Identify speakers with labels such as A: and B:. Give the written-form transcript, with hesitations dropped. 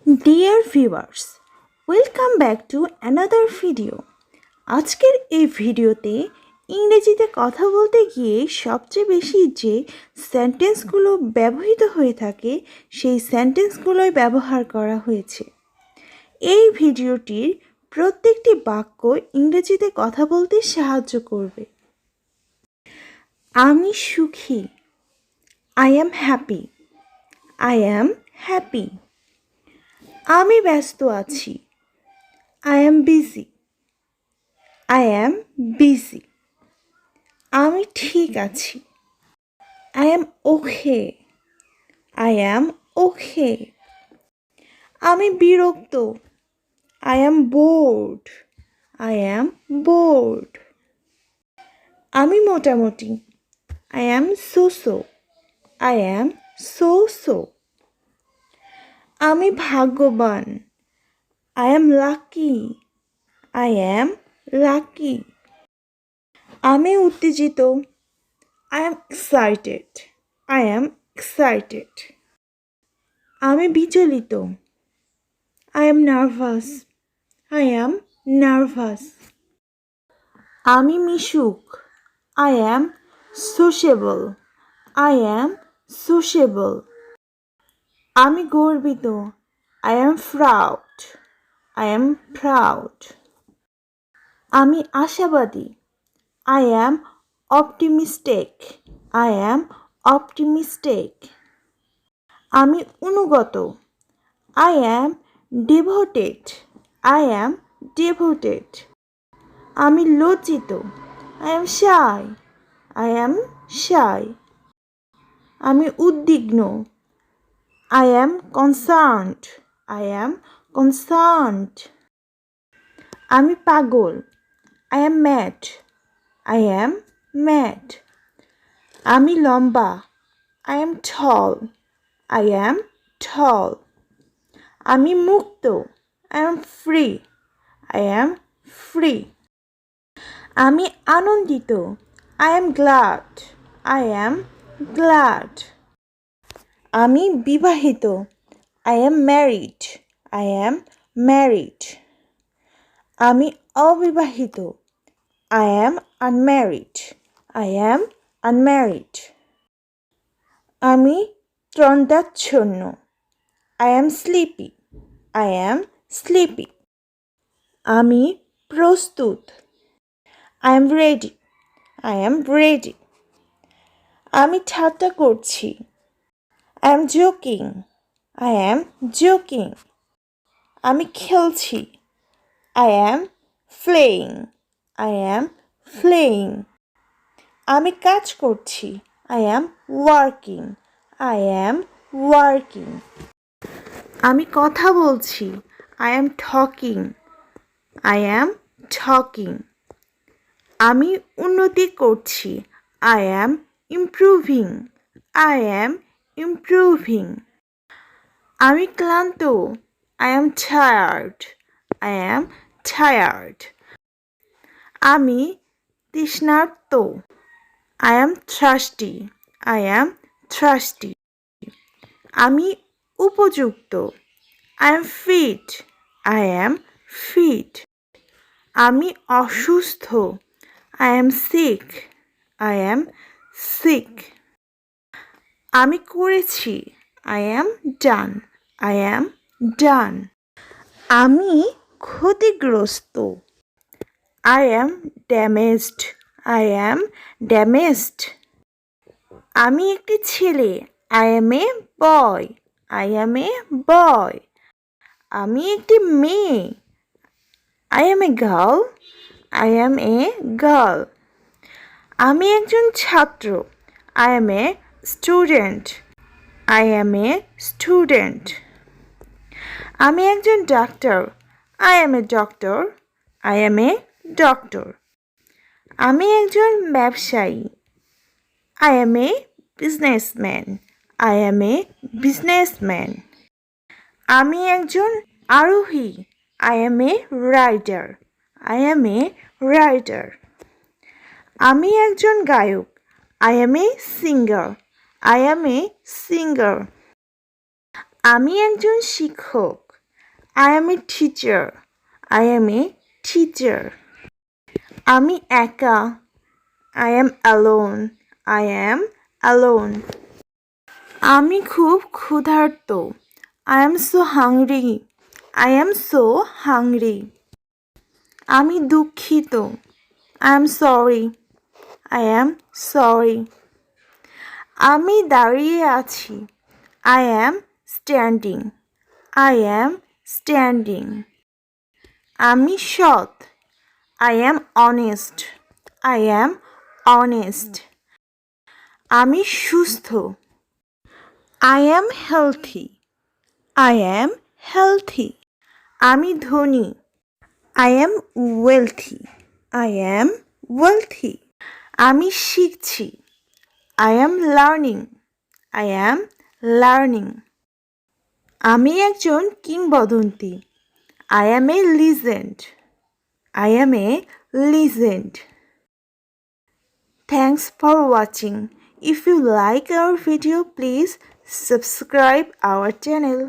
A: Dear viewers, welcome back to another video. আজকের এই ভিডিওতে ইংরেজিতে কথা বলতে গিয়ে সবচেয়ে বেশি যে সেন্টেন্সগুলো ব্যবহৃত হয়ে থাকে সেই সেন্টেন্সগুলোই ব্যবহার করা হয়েছে। এই ভিডিওটির প্রত্যেকটি বাক্য ইংরেজিতে কথা বলতে সাহায্য করবে। আমি সুখী। I am happy. I am happy. আমি ব্যস্ত আছি। I am busy. I am busy. আমি ঠিক আছি। I am okay. I am okay. আমি বিরক্ত। I am bored. I am bored. আমি মোটামুটি। I am so-so. I am so-so. আমি ভাগ্যবান। I am lucky. I am lucky. আমি উত্তেজিত। I am excited. I am excited. আমি বিচলিত। I am nervous. I am nervous. আমি মিশুক। I am sociable. I am sociable. আমি গর্বিত। I am proud. I am proud. আমি আশাবাদী। I am optimistic. I am optimistic. আমি অনুগত। I am devoted. I am devoted. আমি লজ্জিত। I am shy. I am shy. আমি উদ্বিগ্ন। I am concerned. I am concerned. আমি পাগল। I am mad. I am mad. আমি লম্বা। I am tall. I am tall. আমি মুক্ত। I am free. I am free. আমি আনন্দিত। I am glad. I am glad. আমি বিবাহিত। I am married. I am married. আমি অবিবাহিত। I am unmarried. I am unmarried. আমি তন্দ্রাচ্ছন্ন। I am sleepy. I am sleepy. আমি প্রস্তুত। I am ready. I am ready. আমি ঠাট্টা করছি। I am joking. I am joking. আমি খেলছি। I am playing. I am playing. আমি কাজ করছি। I am working. I am working. আমি কথা বলছি। I am talking. I am talking. আমি উন্নতি করছি। I am improving. I am improving. আমি ক্লান্ত। I am tired. I am tired. আমি তৃষ্ণার্ত। I am thirsty. I am thirsty. আমি উপযুক্ত। I am fit. I am fit. আমি অসুস্থ। I am sick. I am sick. আমি করেছি। I am done. I am done. আমি ক্ষতিগ্রস্ত। I am damaged. I am damaged. আমি একটি ছেলে। I am a boy. I am a boy. আমি একটি মেয়ে। I am a girl. I am a girl. আমি একজন ছাত্র। I am a student. I am a student. আমি একজন doctor. I am a doctor. I am a doctor. আমি একজন ব্যবসায়ী। I am a businessman. I am a businessman. আমি একজন আরোহী। I am a rider. I am a rider. আমি একজন গায়ক। I am a singer. I am a singer. আমি একজন শিক্ষক। I am a teacher. I am a teacher. আমি একা. I am alone. I am alone. আমি খুব ক্ষুধার্ত. I am so hungry. I am so hungry. আমি দুঃখিত. I am sorry. I am sorry. আমি দাঁড়িয়ে আছি. I am standing. I am standing. আমি সৎ. I am honest. I am honest. আমি সুস্থ. I am healthy. I am healthy. আমি ধনী. I am wealthy. I am wealthy. আমি শিখছি. I am learning. I am learning. আমি একজন কিংবদন্তি. I am a legend. I am a legend. Thanks for watching. If you like our video, please subscribe our channel.